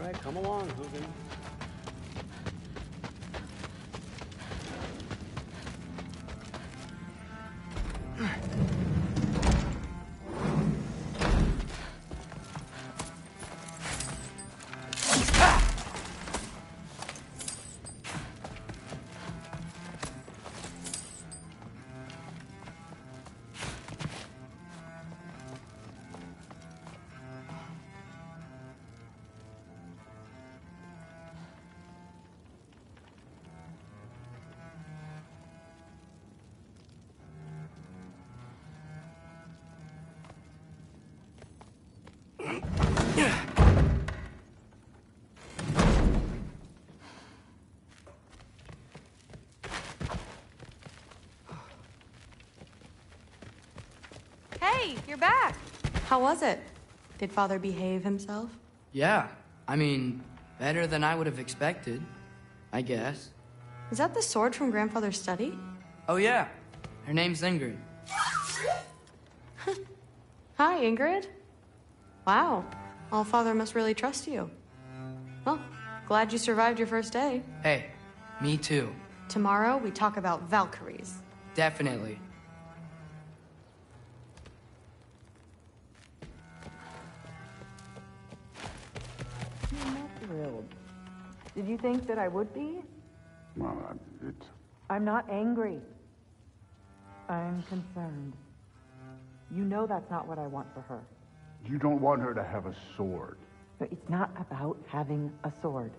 right, come along, Hoogan. Hey, you're back. How was it? Did Father behave himself? Yeah, I mean, better than I would have expected, I guess. Is that the sword from Grandfather's study? Oh yeah, her name's Ingrid. Hi, Ingrid. Wow, All-Father must really trust you. Well, glad you survived your first day. Hey, me too. Tomorrow, we talk about Valkyries. Definitely. I'm not thrilled. Did you think that I would be? Well, I'm not angry. I'm concerned. You know that's not what I want for her. you don't want her to have a sword. But it's not about having a sword.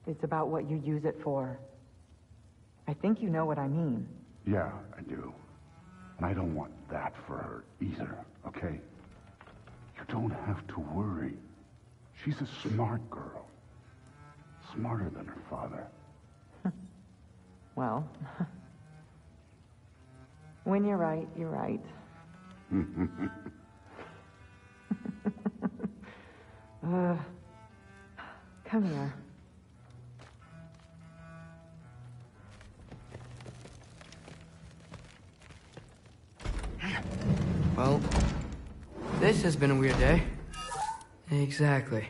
It's about what you use it for. I think you know what I mean. Yeah, I do. And I don't want that for her either, okay? You don't have to worry. She's a smart girl. Smarter than her father. Well, when you're right, you're right. Come here. Well, this has been a weird day. Exactly.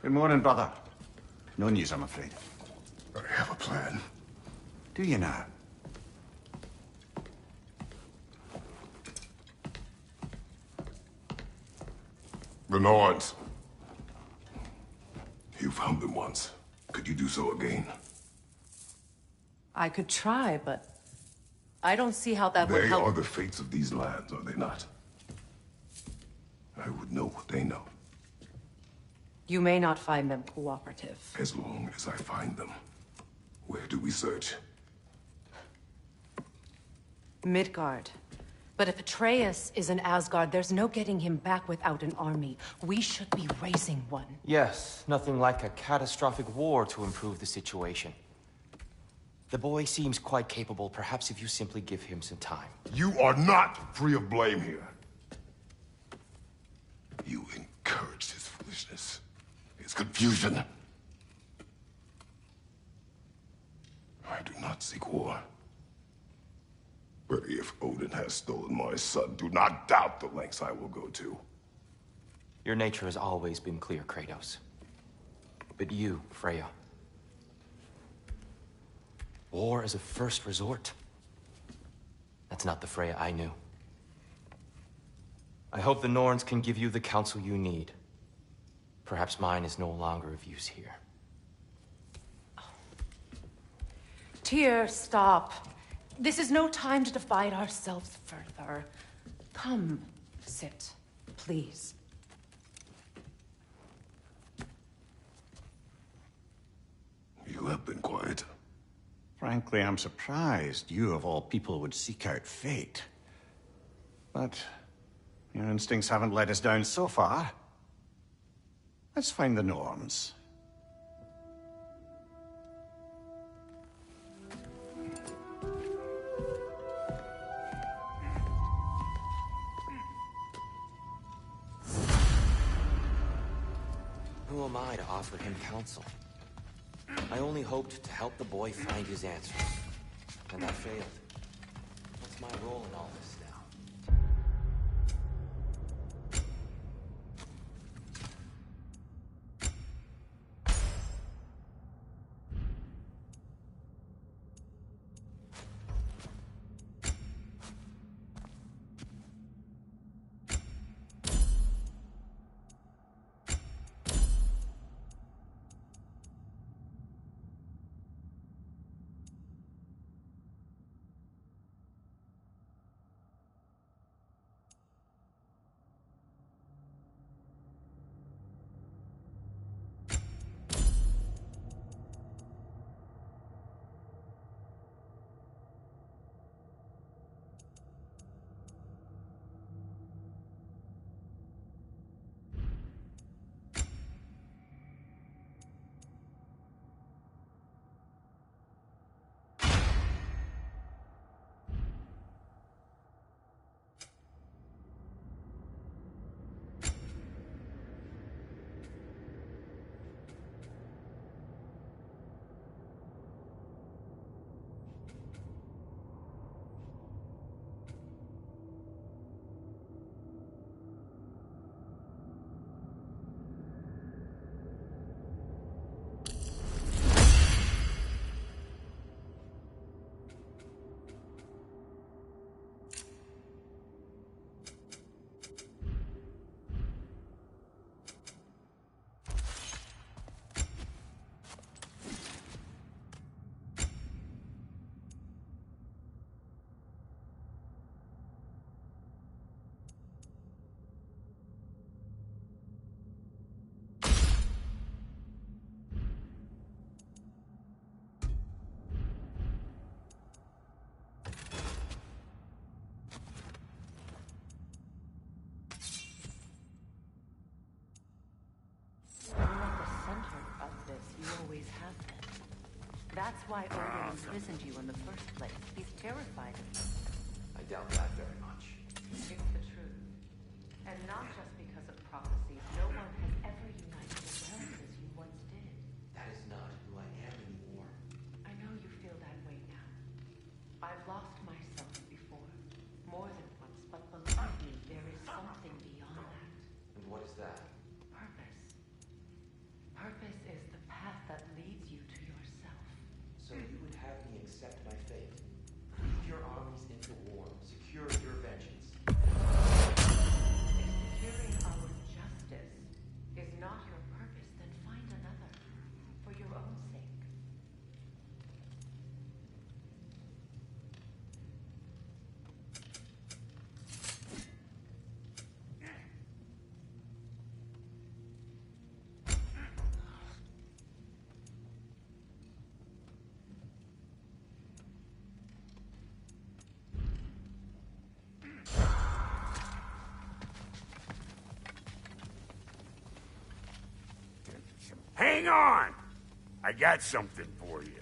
Good morning, brother. No news, I'm afraid. I have a plan. Do you now? The Norns. You found them once. Could you do so again? I could try, but I don't see how that would They help. are the fates of these lands, are they not? I would know what they know, You may not find them cooperative. as long as I find them. Where do we search? Midgard. But if Atreus is in Asgard, there's no getting him back without an army. We should be raising one. Yes, nothing like a catastrophic war to improve the situation. The boy seems quite capable. Perhaps if you simply give him some time. You are not free of blame here. You encouraged his foolishness, his confusion. I do not seek war. But if Odin has stolen my son, do not doubt the lengths I will go to. Your nature has always been clear, Kratos. But you, Freya. War as a first resort. That's not the Freya I knew. I hope the Norns can give you the counsel you need. Perhaps mine is no longer of use here. Tyr, stop. This is no time to divide ourselves further. Come, sit, please. You have been quiet. Frankly, I'm surprised you, of all people, would seek out fate. But your instincts haven't let us down so far. Let's find the Norns. Who am I to offer him counsel? I only hoped to help the boy find his answers. And I failed. What's my role in all this now? That's why Odin imprisoned you in the first place. He's terrified of you. I doubt that very much. It's the truth. And not just because of prophecies. No one has ever united the realms as you once did. That is not who I am anymore. I know you feel that way now. I've lost myself before. More than once, but believe me, there is something beyond that. And what is that? Purpose. Purpose is the path that leads you to yourself. So you would have me accept my fate? Lead your armies into war. Secure your vengeance. If securing Hang on! I got something for you.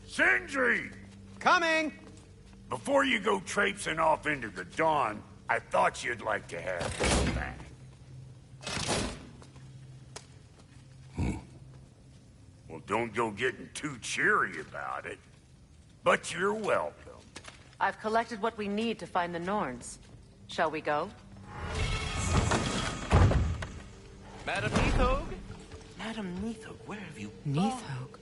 Sindri! Coming! Before you go traipsing off into the dawn, I thought you'd like to have this back. Well, don't go getting too cheery about it. But you're welcome. I've collected what we need to find the Norns. Shall we go? Madam Neathog? Madam Neathog, where have you gone? Neathog.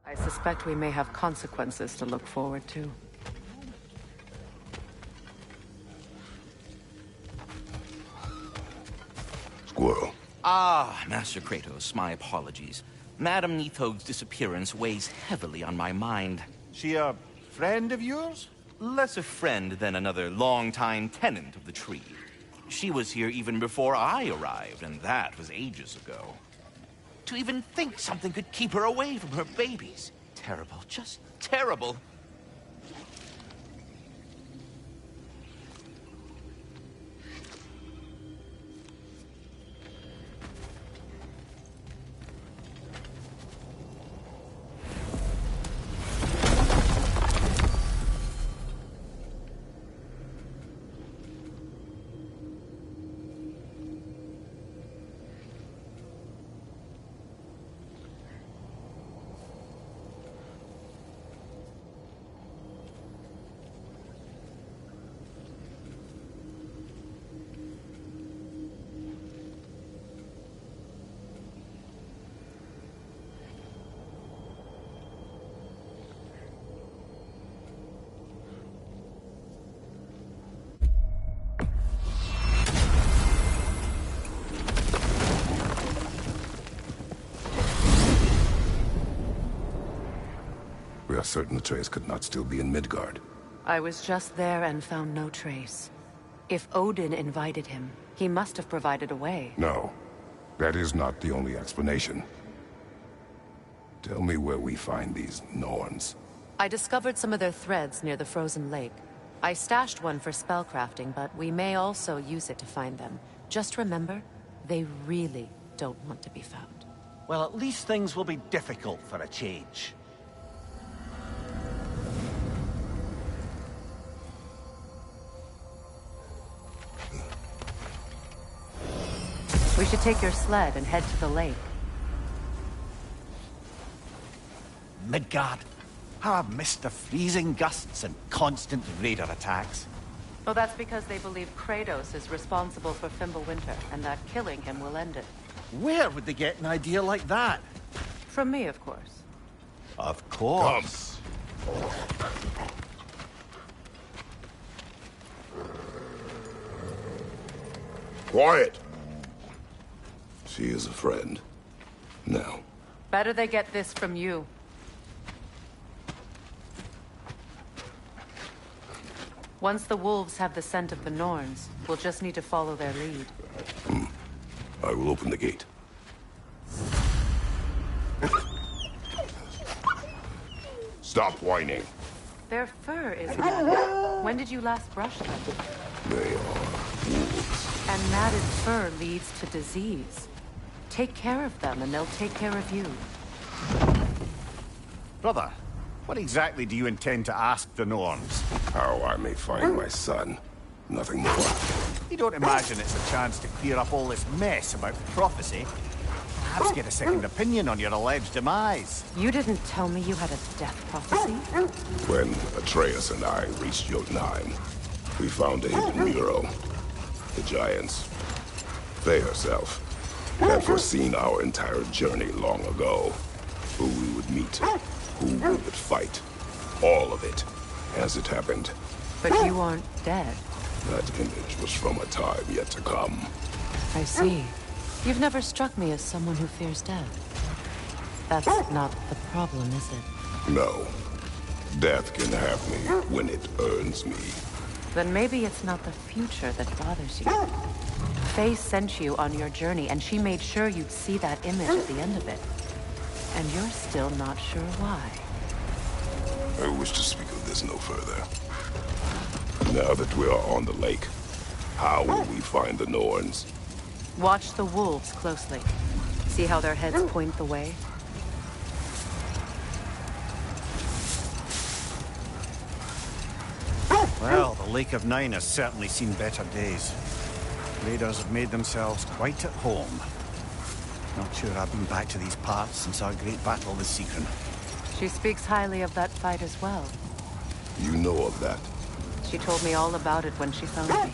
I suspect we may have consequences to look forward to. Squirrel. Ah, Master Kratos, my apologies. Madam Neathog's disappearance weighs heavily on my mind. She a friend of yours? Less a friend than another longtime tenant of the tree. She was here even before I arrived, and that was ages ago. To even think something could keep her away from her babies. Terrible, just terrible. We are certain the trace could not still be in Midgard. I was just there and found no trace. If Odin invited him, he must have provided a way. No, that is not the only explanation. Tell me where we find these Norns. I discovered some of their threads near the frozen lake. I stashed one for spellcrafting, but we may also use it to find them. Just remember, they really don't want to be found. Well, at least things will be difficult for a change. We should take your sled and head to the lake. Midgard. How I've missed the freezing gusts and constant raider attacks. Oh, that's because they believe Kratos is responsible for Fimbulwinter, and that killing him will end it. Where would they get an idea like that? From me, of course. Of course. Quiet! She is a friend. Now. Better they get this from you. Once the wolves have the scent of the Norns, we'll just need to follow their lead. I will open the gate. Stop whining. Their fur is matted. When did you last brush them? They are wolves. And matted fur leads to disease. Take care of them, and they'll take care of you. Brother, what exactly do you intend to ask the Norns? How I may find my son. Nothing more. You don't imagine it's a chance to clear up all this mess about prophecy? Perhaps get a second opinion on your alleged demise. You didn't tell me you had a death prophecy? When Atreus and I reached Jotunheim, we found a hidden mural. The giants, they herself, had foreseen our entire journey long ago. Who we would meet, who we would fight. All of it, as it happened. But you aren't dead. That image was from a time yet to come. I see. You've never struck me as someone who fears death. That's not the problem, is it? No. Death can have me when it earns me. Then maybe it's not the future that bothers you. Faye sent you on your journey, and she made sure you'd see that image at the end of it. And you're still not sure why. I wish to speak of this no further. Now that we are on the lake, how will we find the Norns? Watch the wolves closely. See how their heads point the way? Well, the Lake of Nine has certainly seen better days. Raiders have made themselves quite at home. Not sure I've been back to these parts since our great battle with Seekron. She speaks highly of that fight as well. You know of that? She told me all about it when she found me.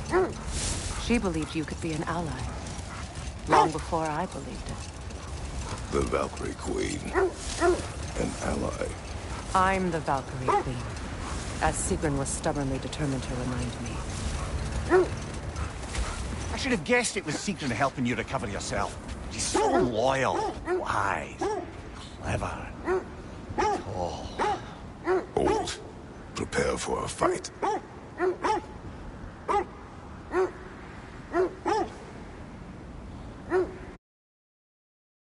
She believed you could be an ally. Long before I believed it. The Valkyrie Queen. An ally. I'm the Valkyrie Queen. As Seekron was stubbornly determined to remind me. I should have guessed it was Seekron helping you recover yourself. She's so loyal, wise, clever, tall. Old. Prepare for a fight.